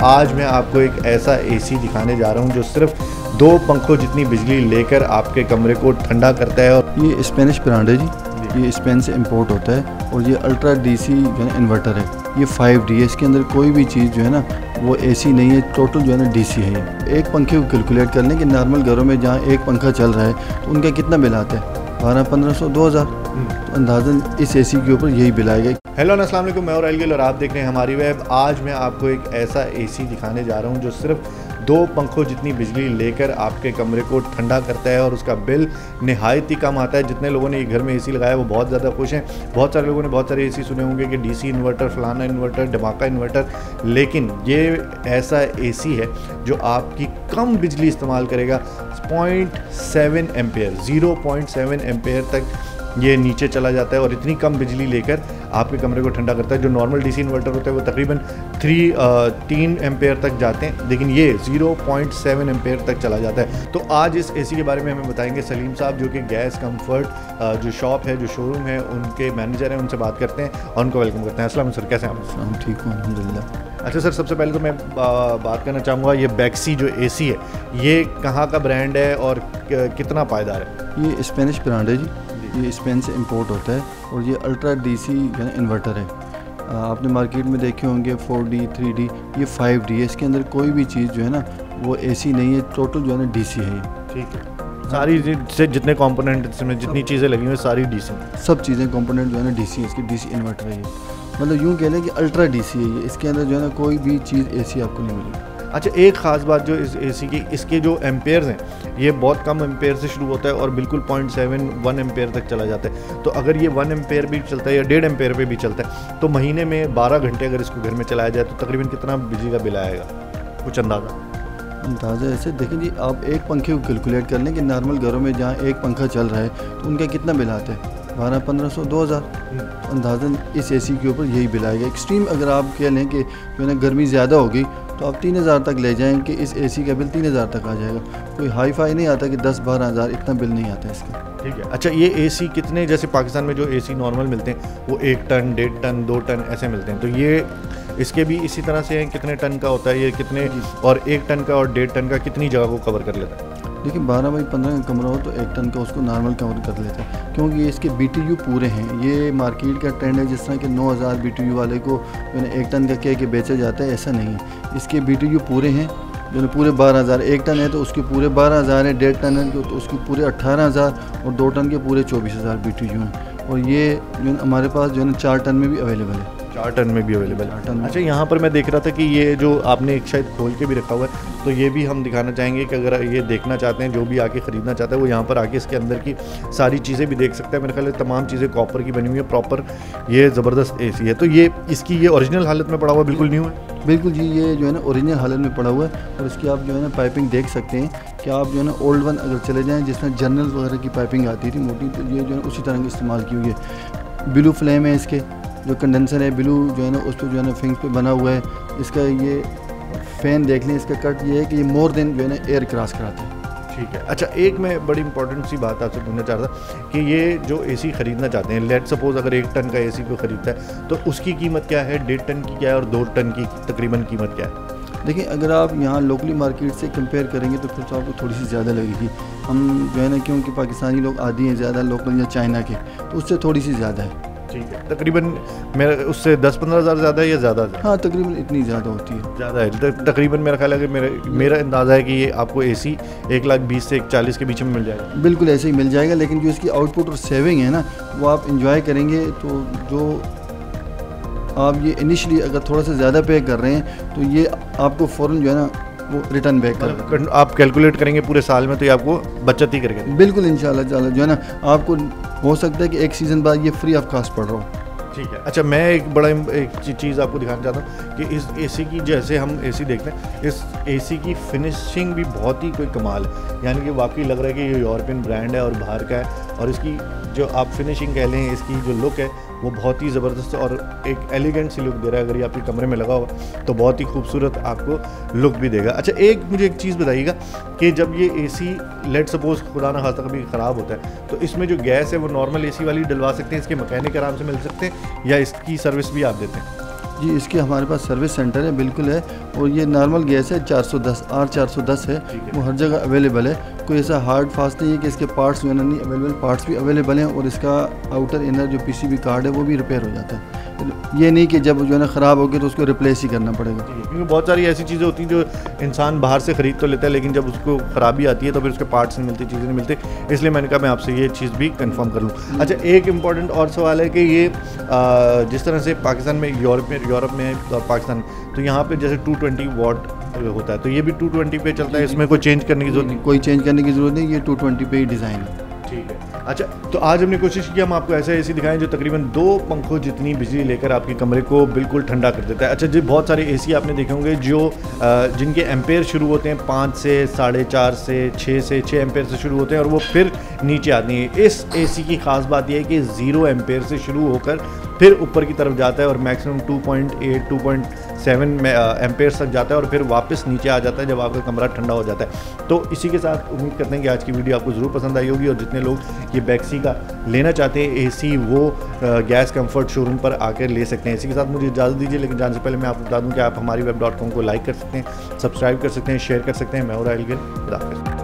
आज मैं आपको एक ऐसा एसी दिखाने जा रहा हूं जो सिर्फ 2 पंखों जितनी बिजली लेकर आपके कमरे को ठंडा करता है। और ये स्पेनिश ब्रांड है जी, ये स्पेन से इंपोर्ट होता है और ये अल्ट्रा डीसी जो है ना इन्वर्टर है। ये 5D है, इसके अंदर कोई भी चीज़ जो है ना वो एसी नहीं है, टोटल जो है ना डीसी है। ये एक पंखे को कैलकुलेट कर लें कि नॉर्मल घरों में जहाँ एक पंखा चल रहा है तो उनका कितना बिल आता है, 1200-1500 2000, तो अंदाज़न इस एसी के ऊपर यही बिल आएगा। हेलो अस्सलाम वालेकुम, मैं और गिल और आप देख रहे हैं हमारी वेब। आज मैं आपको एक ऐसा एसी दिखाने जा रहा हूं जो सिर्फ 2 पंखों जितनी बिजली लेकर आपके कमरे को ठंडा करता है और उसका बिल नहायत ही कम आता है। जितने लोगों ने घर में एसी लगाया वो बहुत ज़्यादा खुश हैं। बहुत सारे लोगों ने बहुत सारे एसी सुने होंगे कि डीसी इन्वर्टर, फलाना इन्वर्टर, धमाका इन्वर्टर, लेकिन ये ऐसा एसी है जो आपकी कम बिजली इस्तेमाल करेगा। 0.7 एम्पेयर 0.7 एम्पेयर तक ये नीचे चला जाता है और इतनी कम बिजली लेकर आपके कमरे को ठंडा करता है। जो नॉर्मल डीसी इन्वर्टर होता है वो तकरीबन 3 एम्पेयर तक जाते हैं, लेकिन ये 0.7 एम्पेयर तक चला जाता है। तो आज इस एसी के बारे में हमें बताएंगे सलीम साहब, जो कि गैस कंफर्ट जो शॉप है, जो शोरूम है, उनके मैनेजर हैं। उनसे बात करते हैं और उनको वेलकम करते हैं। अस्सलाम सर, कैसे हैं आप? हम ठीक हूँ अल्हम्दुलिल्लाह। अच्छा सर, सबसे पहले तो मैं बात करना चाहूँगा, ये बैक्सी जो एसी है ये कहाँ का ब्रांड है और कितना पायदार है? ये स्पेनिश ब्रांड है जी, ये स्पेन से इंपोर्ट होता है और ये अल्ट्रा डीसी जो है इन्वर्टर है। आपने मार्केट में देखे होंगे 4D 3D, ये 5D है। इसके अंदर कोई भी चीज़ जो है ना वो एसी नहीं है, टोटल जो है ना डीसी है। ठीक है, सारी से जितने कंपोनेंट इसमें जितनी चीज़ें लगी हुई सारी डीसी, सब चीज़ें कंपोनेंट जो है ना डीसी है। इसकी डीसी इन्वर्टर है ये, मतलब यूँ कह लें कि अल्ट्रा डीसी है ये। इसके अंदर जो है ना कोई भी चीज़ एसी आपको नहीं मिलेगी। अच्छा, एक ख़ास बात जो इस एसी की, इसके जो एम्पेयर्स हैं ये बहुत कम एम्पेयर से शुरू होता है और बिल्कुल 0.7-1 एम्पेयर तक चला जाता है। तो अगर ये 1 एम्पेयर भी चलता है या 1.5 एम्पेयर पे भी चलता है तो महीने में 12 घंटे अगर इसको घर में चलाया जाए तो तकरीबन कितना बिजली का बिल आएगा, कुछ अंदाज़ा? ऐसे देखें जी, आप एक पंखे को कैलकुलेट कर लें कि नॉर्मल घरों में जहाँ एक पंखा चल रहा है तो उनका कितना बिल आता है, 1200-1500 2000, अंदाज़न इस एसी के ऊपर यही बिल आएगा। एक्सट्रीम अगर आप कह लें कि जो है ना गर्मी ज़्यादा होगी तो आप 3000 तक ले जाएं कि इस एसी का बिल 3000 तक आ जाएगा। कोई हाई फाई नहीं आता कि 10-12 हज़ार, इतना बिल नहीं आता इसका। ठीक है। अच्छा, ये एसी कितने, जैसे पाकिस्तान में जो एसी नॉर्मल मिलते हैं वो 1 टन, 1.5 टन, 2 टन ऐसे मिलते हैं, तो ये इसके भी इसी तरह से हैं? कितने टन का होता है ये, कितने, और 1 टन का और 1.5 टन का कितनी जगह को कवर कर लेता है? देखिए 12 बाई 15 का कमरा हो तो 1 टन का उसको नॉर्मल कवर कर लेता है, क्योंकि इसके BTU पूरे हैं। ये मार्केट का ट्रेंड है, जिस तरह के 9000 BTU वाले को जो है 1 टन का कह के बेचा जाता है, ऐसा नहीं है। इसके BTU पूरे हैं, जो है पूरे 12000। 1 टन है तो उसके पूरे 12000 है, 1.5 टन है तो उसके पूरे 18000 और 2 टन के पूरे 24000 BTU हैं। और ये जो हमारे पास जो है 4 टन में भी अवेलेबल है। 4 टन में भी अवेलेबल है। अच्छा, यहाँ पर मैं देख रहा था कि ये जो आपने एक शायद खोल के भी रखा हुआ है, तो ये भी हम दिखाना चाहेंगे कि अगर ये देखना चाहते हैं, जो भी आके ख़रीदना चाहता है वो यहाँ पर आके इसके अंदर की सारी चीज़ें भी देख सकता है। मेरे ख्याल में तमाम चीज़ें कॉपर की बनी हुई है, प्रॉपर ये ज़बरदस्त एसी है। तो ये इसकी ये ओरिजिनल हालत में पड़ा हुआ, बिल्कुल न्यू है? बिल्कुल जी, ये जो है ना ओरिजिनल हालत में पड़ा हुआ है। और इसकी आप जो है ना पाइपिंग देख सकते हैं कि आप जो है ना ओल्ड वन अगर चले जाएँ, जिसमें जनरल वगैरह की पाइपिंग आती थी मोटी, तो ये जो है उसी तरह की इस्तेमाल की हुई है। ब्लू फ्लेम है, इसके जो कंडेंसर है ब्लू जो है ना उस पर जो है ना फिंग्स पे बना हुआ है। इसका ये फ़ैन देख लें, इसका कट ये है कि ये मोर देन जो है ना एयर क्रॉस कराता है। ठीक है। अच्छा, एक मैं बड़ी इंपॉर्टेंट सी बात आपसे पूछना चाह रहा था कि ये जो एसी ख़रीदना चाहते हैं, लेट सपोज अगर 1 टन का एसी को ख़रीदता है तो उसकी कीमत क्या है, 1.5 टन की क्या है और 2 टन की तकरीबन कीमत क्या है? देखिए, अगर आप यहाँ लोकली मार्केट से कंपेयर करेंगे तो फिर तो आपको थोड़ी सी ज़्यादा लगेगी। हम जो है ना, क्योंकि पाकिस्तानी लोग आदी हैं ज़्यादा लोकल या चाइना के, तो उससे थोड़ी सी ज़्यादा है। ठीक है, तकरीबन मेरा उससे 10-15 हज़ार ज़्यादा है या ज़्यादा है? हाँ, तकरीबन इतनी ज़्यादा होती है, ज़्यादा है। तकरीबन मेरा ख्याल है कि मेरा अंदाज़ा है कि ये आपको एसी 1,20,000 से 1,40,000 के बीच में मिल जाएगा। बिल्कुल ऐसे ही मिल जाएगा, लेकिन जो इसकी आउटपुट और सेविंग है ना वो आप इंजॉय करेंगे। तो जो आप ये इनिशियली अगर थोड़ा सा ज़्यादा पे कर रहे हैं तो ये आपको फ़ौरन जो है ना वो रिटर्न बैक कर, आप कैलकुलेट करेंगे पूरे साल में तो ये आपको बचत ही करेगा। बिल्कुल इंशाल्लाह जो है ना, आपको हो सकता है कि 1 सीज़न बाद ये फ्री ऑफ कॉस्ट पड़ रहा हो। ठीक है। अच्छा, मैं एक चीज़ आपको दिखाना चाहता हूँ कि इस एसी की, जैसे हम एसी देखते हैं, इस एसी की फिनिशिंग भी बहुत ही कोई कमाल है। यानी कि वाकई लग रहा है कि ये यूरोपियन ब्रांड है और बाहर का है, और इसकी जो आप फिनिशिंग कह लें, इसकी जो लुक है वो बहुत ही ज़बरदस्त और एक एलिगेंट सी लुक दे रहा है। अगर ये आपके कमरे में लगा हुआ तो बहुत ही खूबसूरत आपको लुक भी देगा। अच्छा, मुझे एक चीज़ बताइएगा कि जब ये एसी लेट सपोज खुदा ना खास्ता कभी ख़राब होता है तो इसमें जो गैस है वो नॉर्मल एसी वाली डलवा सकते हैं, इसके मैकेनिक आराम से मिल सकते हैं, या इसकी सर्विस भी आप देते हैं? जी, इसके हमारे पास सर्विस सेंटर है, बिल्कुल है। और ये नॉर्मल गैस है 410 R410 है, वो हर जगह अवेलेबल है। कोई ऐसा हार्ड फास्ट नहीं है कि इसके पार्ट्स जो है ना नहीं अवेलेबल, पार्ट्स भी अवेलेबल हैं। और इसका आउटर इनर जो पीसीबी कार्ड है वो भी रिपेयर हो जाता है। ये नहीं कि जब जो है ना ख़राब हो गया तो उसको रिप्लेस ही करना पड़ेगा। क्योंकि बहुत सारी ऐसी चीज़ें होती हैं जो इंसान बाहर से ख़रीद तो लेता है, लेकिन जब उसको ख़राबी आती है तो फिर उसके पार्ट्स नहीं मिलते, चीज़ें नहीं मिलती। इसलिए मैंने कहा मैं आपसे ये चीज़ भी कंफर्म कर लूँ। अच्छा, एक इम्पॉर्टेंट और सवाल है कि ये जिस तरह से पाकिस्तान में, यूरोप में और पाकिस्तान, तो यहाँ पे जैसे 220 वॉट होता है, तो ये भी 220 पे चलता है, इसमें कोई चेंज करने की जरूरत नहीं? कोई चेंज करने की ज़रूरत नहीं, ये 220 पे ही डिज़ाइन है। ठीक है। अच्छा, तो आज हमने कोशिश की हम आपको ऐसा एसी दिखाएं जो तकरीबन 2 पंखों जितनी बिजली लेकर आपके कमरे को बिल्कुल ठंडा कर देता है। अच्छा जी, बहुत सारे एसी आपने देखे होंगे जो जिनके एम्पेयर शुरू होते हैं 5 से 4.5 से 6 एम्पेयर से शुरू होते हैं और वो फिर नीचे आती हैं। इस एसी की ख़ास बात यह है कि 0 एम्पेयर से शुरू होकर फिर ऊपर की तरफ जाता है और मैक्सिमम 2.8 2.7 एम्पेयर तक जाता है और फिर वापस नीचे आ जाता है जब आपका कमरा ठंडा हो जाता है। तो इसी के साथ उम्मीद करते हैं कि आज की वीडियो आपको ज़रूर पसंद आई होगी और जितने लोग ये बैक्सी का लेना चाहते हैं एसी, वो गैस कंफर्ट शोरूम पर आकर ले सकते हैं। इसी के साथ मुझे इजाज़त दीजिए, लेकिन जाने से पहले मैं आपको बता दूं कि आप हमारी web.com को लाइक कर सकते हैं, सब्सक्राइब कर सकते हैं, शेयर कर सकते हैं। मैं हूं राहिल गिल। खुदा हाफिज़।